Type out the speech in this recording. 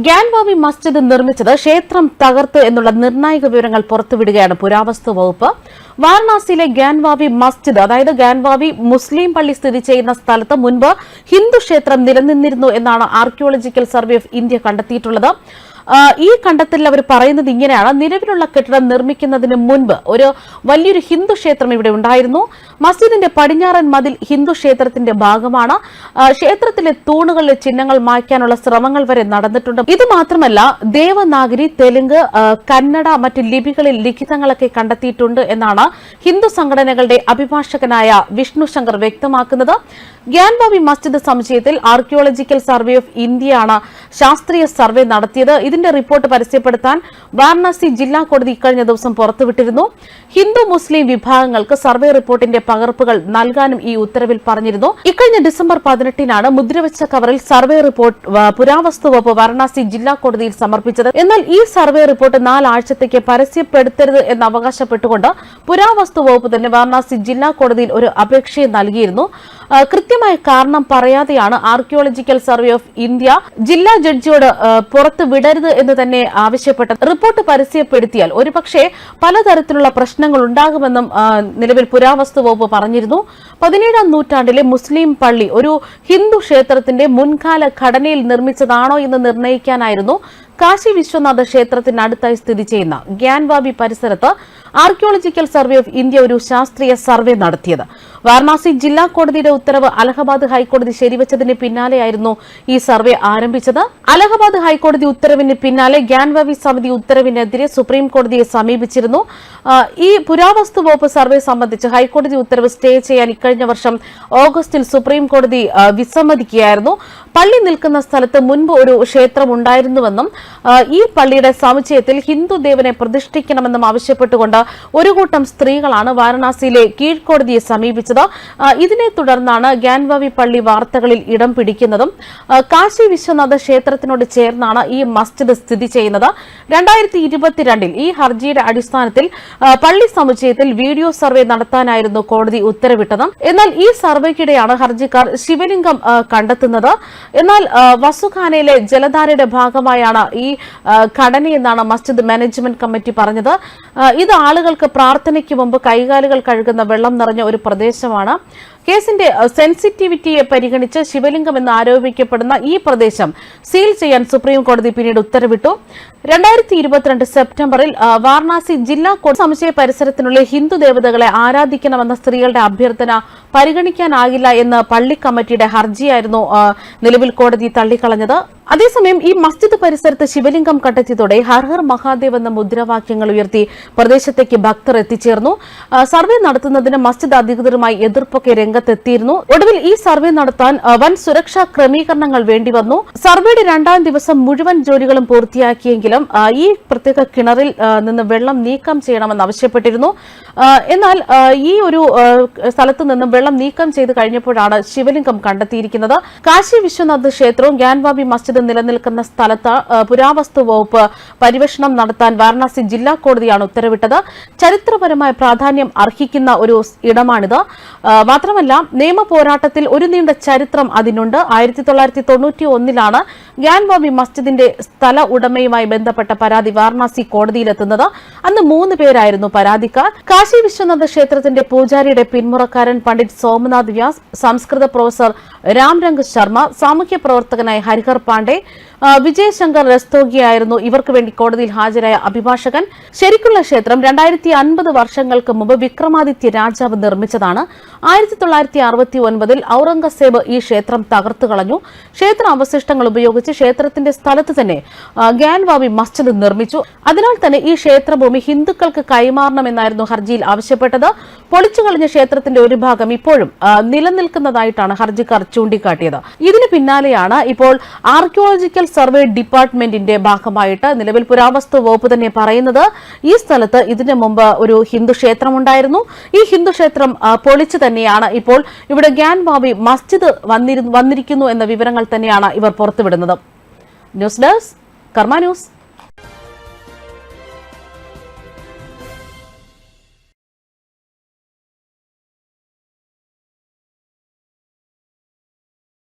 ഗ്യാൻവാവി മസ്ജിദ് നിർമ്മിച്ചത് ക്ഷേത്രം തകർത്ത് എന്നുള്ള നിർണായക വിവരങ്ങൾ പുറത്തുവിടുകയാണ് പുരാവസ്തു വകുപ്പ്. വാരണാസിയിലെ ഗ്യാൻവാവി മസ്ജിദ്, അതായത് ഗ്യാൻവാവി മുസ്ലിം പള്ളി സ്ഥിതി ചെയ്യുന്ന സ്ഥലത്ത് മുൻപ് ഹിന്ദു ക്ഷേത്രം നിലനിന്നിരുന്നു എന്നാണ് ആർക്കിയോളജിക്കൽ സർവേ ഓഫ് ഇന്ത്യ കണ്ടെത്തിയിട്ടുള്ളത്. ഈ കണ്ടെത്തലിൽ അവർ പറയുന്നത് ഇങ്ങനെയാണ്: നിലവിലുള്ള കെട്ടിടം നിർമ്മിക്കുന്നതിന് മുൻപ് ഒരു വലിയൊരു ഹിന്ദു ക്ഷേത്രം ഇവിടെ ഉണ്ടായിരുന്നു. മസ്ജിദിന്റെ പടിഞ്ഞാറൻ മതിൽ ഹിന്ദു ക്ഷേത്രത്തിന്റെ ഭാഗമാണ്. ക്ഷേത്രത്തിലെ തൂണുകളിലെ ചിഹ്നങ്ങൾ മായ്ക്കാനുള്ള ശ്രമങ്ങൾ വരെ നടന്നിട്ടുണ്ട്. ഇത് മാത്രമല്ല, ദേവനാഗരി, തെലുങ്ക്, കന്നഡ, മറ്റ് ലിപികളിൽ ലിഖിതങ്ങളൊക്കെ കണ്ടെത്തിയിട്ടുണ്ട് എന്നാണ് ഹിന്ദു സംഘടനകളുടെ അഭിഭാഷകനായ വിഷ്ണു ശങ്കർ വ്യക്തമാക്കുന്നത്. ഗ്യാൻവാവി മസ്ജിദ് സമുച്ചയത്തിൽ ആർക്കിയോളജിക്കൽ സർവേ ഓഫ് ഇന്ത്യയാണ് ശാസ്ത്രീയ സർവേ നടത്തിയത്. ഇതിന്റെ റിപ്പോർട്ട് പരസ്യപ്പെടുത്താൻ വാരണാസി ജില്ലാ കോടതി ഇക്കഴിഞ്ഞ ദിവസം പുറത്തുവിട്ടിരുന്നു. ഹിന്ദു മുസ്ലിം വിഭാഗങ്ങൾക്ക് സർവേ റിപ്പോർട്ടിന്റെ പകർപ്പുകൾ നൽകാനും ഈ ഉത്തരവിൽ പറഞ്ഞിരുന്നു. ഇക്കഴിഞ്ഞ ഡിസംബർ 18-നാണ് മുദ്രവെച്ച കവറിൽ സർവേ റിപ്പോർട്ട് പുരാവസ്തു വകുപ്പ് വാരണാസി ജില്ലാ കോടതിയിൽ സമർപ്പിച്ചത്. എന്നാൽ ഈ സർവേ റിപ്പോർട്ട് 4 ആഴ്ചത്തേക്ക് പരസ്യപ്പെടുത്തരുത് എന്ന് അവകാശപ്പെട്ടുകൊണ്ട് പുരാവസ്തു വകുപ്പ് തന്നെ വാരണാസി ജില്ലാ കോടതിയിൽ ഒരു അപേക്ഷയും നൽകിയിരുന്നു. കൃത്യമായ കാരണം പറയാതെയാണ് ആർക്കിയോളജിക്കൽ സർവേ ഓഫ് ഇന്ത്യ ജില്ലാ ജഡ്ജിയോട് പുറത്തു വിടരുത് എന്ന് തന്നെ ആവശ്യപ്പെട്ടത്. റിപ്പോർട്ട് പരസ്യപ്പെടുത്തിയാൽ ഒരുപക്ഷെ പലതരത്തിലുള്ള പ്രശ്നങ്ങൾ ഉണ്ടാകുമെന്നും നിലവിൽ പുരാവസ്തു വകുപ്പ് പറഞ്ഞിരുന്നു. 17-ാം നൂറ്റാണ്ടിലെ മുസ്ലിം പള്ളി ഒരു ഹിന്ദു ക്ഷേത്രത്തിന്റെ മുൻകാല ഘടനയിൽ നിർമ്മിച്ചതാണോ എന്ന് നിർണ്ണയിക്കാനായിരുന്നു കാശി വിശ്വനാഥ ക്ഷേത്രത്തിനടുത്തായി സ്ഥിതി ചെയ്യുന്ന ഗ്യാൻവാവി പരിസരത്ത് ആർക്കിയോളജിക്കൽ സർവേ ഓഫ് ഇന്ത്യ ഒരു ശാസ്ത്രീയ സർവേ നടത്തിയത്. വാരണാസി ജില്ലാ കോടതിയുടെ ഉത്തരവ് അലഹബാദ് ഹൈക്കോടതി ശരിവച്ചതിന് പിന്നാലെയായിരുന്നു ഈ സർവേ ആരംഭിച്ചത്. അലഹബാദ് ഹൈക്കോടതി ഉത്തരവിന് പിന്നാലെ ഗ്യാൻവാവി സമിതി ഉത്തരവിനെതിരെ സുപ്രീം കോടതിയെ സമീപിച്ചിരുന്നു. ഈ പുരാവസ്തു വകുപ്പ് സർവേ സംബന്ധിച്ച് ഹൈക്കോടതി ഉത്തരവ് സ്റ്റേ ചെയ്യാൻ ഇക്കഴിഞ്ഞ വർഷം ഓഗസ്റ്റിൽ സുപ്രീം കോടതി വിസമ്മതിക്കുകയായിരുന്നു. പള്ളി നിൽക്കുന്ന സ്ഥലത്ത് മുൻപ് ഒരു ക്ഷേത്രം ഉണ്ടായിരുന്നുവെന്നും ഈ പള്ളിയുടെ സമുച്ചയത്തിൽ ഹിന്ദു ദേവനെ പ്രതിഷ്ഠിക്കണമെന്നും ആവശ്യപ്പെട്ടുകൊണ്ട് ഒരു കൂട്ടം സ്ത്രീകളാണ് വാരണാസിയിലെ കീഴ്ക്കോടതിയെ സമീപിച്ചത്. ഇതിനെ തുടർന്നാണ് ഗ്യാൻവാവി പള്ളി വാർത്തകളിൽ ഇടം പിടിക്കുന്നതും. കാശി വിശ്വനാഥ ക്ഷേത്രത്തിനോട് ചേർന്നാണ് ഈ മസ്ജിദ് സ്ഥിതി ചെയ്യുന്നത്. 2022-ൽ ഈ ഹർജിയുടെ അടിസ്ഥാനത്തിൽ പള്ളി സമുച്ചയത്തിൽ വീഡിയോ സർവേ നടത്താനായിരുന്നു കോടതി ഉത്തരവിട്ടത്. എന്നാൽ ഈ സർവേക്കിടെയാണ് ഹർജിക്കാർ ശിവലിംഗം കണ്ടെത്തുന്നത്. എന്നാൽ വസുഖാനയിലെ ജലധാരയുടെ ഭാഗമായാണ് ഈ ഘടനയെന്നാണ് മസ്ജിദ് മാനേജ്മെന്റ് കമ്മിറ്റി പറഞ്ഞത്. ഇത് ആളുകൾക്ക് പ്രാർത്ഥനയ്ക്ക് മുമ്പ് കൈകാലുകൾ കഴുകുന്ന വെള്ളം നിറഞ്ഞ ഒരു പ്രദേശമാണ്. കേസിന്റെ സെൻസിറ്റിവിറ്റിയെ പരിഗണിച്ച് ശിവലിംഗം എന്ന് ആരോപിക്കപ്പെടുന്ന ഈ പ്രദേശം സീൽ ചെയ്യാൻ സുപ്രീം കോടതി പിന്നീട് ഉത്തരവിട്ടു. 2022 സെപ്റ്റംബറിൽ വാരണാസി ജില്ലാ കോടതി സമുച്ചയ പരിസരത്തിനുള്ളിൽ ഹിന്ദു ദേവതകളെ ആരാധിക്കണമെന്ന സ്ത്രീകളുടെ അഭ്യർത്ഥന പരിഗണിക്കാനാകില്ല എന്ന് പള്ളി കമ്മിറ്റിയുടെ ഹർജിയായിരുന്നു നിലവിൽ കോടതി തള്ളിക്കളഞ്ഞത്. അതേസമയം ഈ മസ്ജിദ് പരിസരത്ത് ശിവലിംഗം കണ്ടെത്തിയതോടെ ഹർ ഹർ മഹാദേവ് എന്ന മുദ്രാവാക്യങ്ങൾ ഉയർത്തി പ്രദേശത്തേക്ക് ഭക്തർ എത്തിച്ചേർന്നു. സർവേ നടത്തുന്നതിന് മസ്ജിദ് അധികൃതരുമായി എതിർപ്പൊക്കെ രംഗത്തെത്തിയിരുന്നു. ഒടുവിൽ ഈ സർവേ നടത്താൻ വൻ സുരക്ഷാ ക്രമീകരണങ്ങൾ വേണ്ടിവന്നു. സർവേയുടെ 2ാം ദിവസം മുഴുവൻ ജോലികളും പൂർത്തിയാക്കിയെങ്കിലും ഈ പ്രത്യേക കിണറിൽ നിന്ന് വെള്ളം നീക്കം ചെയ്യണമെന്ന് ആവശ്യപ്പെട്ടിരുന്നു. എന്നാൽ ഈ ഒരു സ്ഥലത്ത് നിന്നും വെള്ളം നീക്കം ചെയ്ത് കഴിഞ്ഞപ്പോഴാണ് ശിവലിംഗം കണ്ടെത്തിയിരിക്കുന്നത്. കാശി വിശ്വനാഥ ക്ഷേത്രവും ഗ്യാൻവാവി മസ്ജിദ് നിലനിൽക്കുന്ന സ്ഥലത്ത് പുരാവസ്തു വകുപ്പ് പരിവേഷണം നടത്താൻ വാരണാസി ജില്ലാ കോടതിയാണ് ഉത്തരവിട്ടത്. ചരിത്രപരമായ പ്രാധാന്യം അർഹിക്കുന്ന ഒരു ഇടമാണിത്. മാത്രമല്ല, നിയമ പോരാട്ടത്തിൽ ഒരു നീണ്ട ചരിത്രം അതിനുണ്ട്. 1991-ലാണ് ഗ്യാൻവാവി മസ്ജിദിന്റെ സ്ഥല ഉടമയുമായി ബന്ധപ്പെട്ട പരാതി വാരണാസി കോടതിയിലെത്തുന്നത്. അന്ന് 3 പേരായിരുന്നു പരാതിക്കാർ. കാശി വിശ്വനാഥ ക്ഷേത്രത്തിന്റെ പൂജാരിയുടെ പിന്മുറക്കാരൻ പണ്ഡിറ്റ് സോമനാഥ് വ്യാസ്, സംസ്കൃത പ്രൊഫസർ രാംരംഗ് ശർമ്മ, സാമൂഹ്യ പ്രവർത്തകനായ ഹരിഹർ പാണ്ഡെ, വിജയ് ശങ്കർ രസ്തോഗിയായിരുന്നു ഇവർക്ക് വേണ്ടി കോടതിയിൽ ഹാജരായ അഭിഭാഷകൻ. ശരിക്കുള്ള ക്ഷേത്രം 250 വർഷങ്ങൾക്ക് മുമ്പ് വിക്രമാദിത്യ രാജാവ് നിർമ്മിച്ചതാണ്. 1969-ൽ ഔറംഗസേബ് ഈ ക്ഷേത്രം തകർത്തു കളഞ്ഞു. ക്ഷേത്ര അവശിഷ്ടങ്ങൾ ഉപയോഗിച്ച് ക്ഷേത്രത്തിന്റെ സ്ഥലത്ത് തന്നെ ഗ്യാൻവാവി മസ്ജിദ് നിർമ്മിച്ചു. അതിനാൽ തന്നെ ഈ ക്ഷേത്രഭൂമി ഹിന്ദുക്കൾക്ക് കൈമാറണമെന്നായിരുന്നു ഹർജിയിൽ ആവശ്യപ്പെട്ടത്. പൊളിച്ചുകളഞ്ഞ ക്ഷേത്രത്തിന്റെ ഒരു ഭാഗം ഇപ്പോഴും നിലനിൽക്കുന്നതായിട്ടാണ് ഹർജിക്കാർ ചൂണ്ടിക്കാട്ടിയത്. ഇതിന് പിന്നാലെയാണ് ഇപ്പോൾ ആർക്കിയോളജിക്കൽ സർവേ ഡിപ്പാർട്ട്മെന്റിന്റെ ഭാഗമായിട്ട് നിലവിൽ പുരാവസ്തു വകുപ്പ് തന്നെ പറയുന്നത് ഈ സ്ഥലത്ത് ഇതിനു മുമ്പ് ഒരു ഹിന്ദു ക്ഷേത്രമുണ്ടായിരുന്നു. ഈ ഹിന്ദു ക്ഷേത്രം പൊളിച്ചു തന്നെയാണ് ഇപ്പോൾ ഇവിടെ ഗ്യാൻവാവി മസ്ജിദ് വന്നിരിക്കുന്നു എന്ന വിവരങ്ങൾ തന്നെയാണ് ഇവർ പുറത്തുവിടുന്നത്. ന്യൂസ് ഡെസ്ക് കർമ്മ ന്യൂസ്.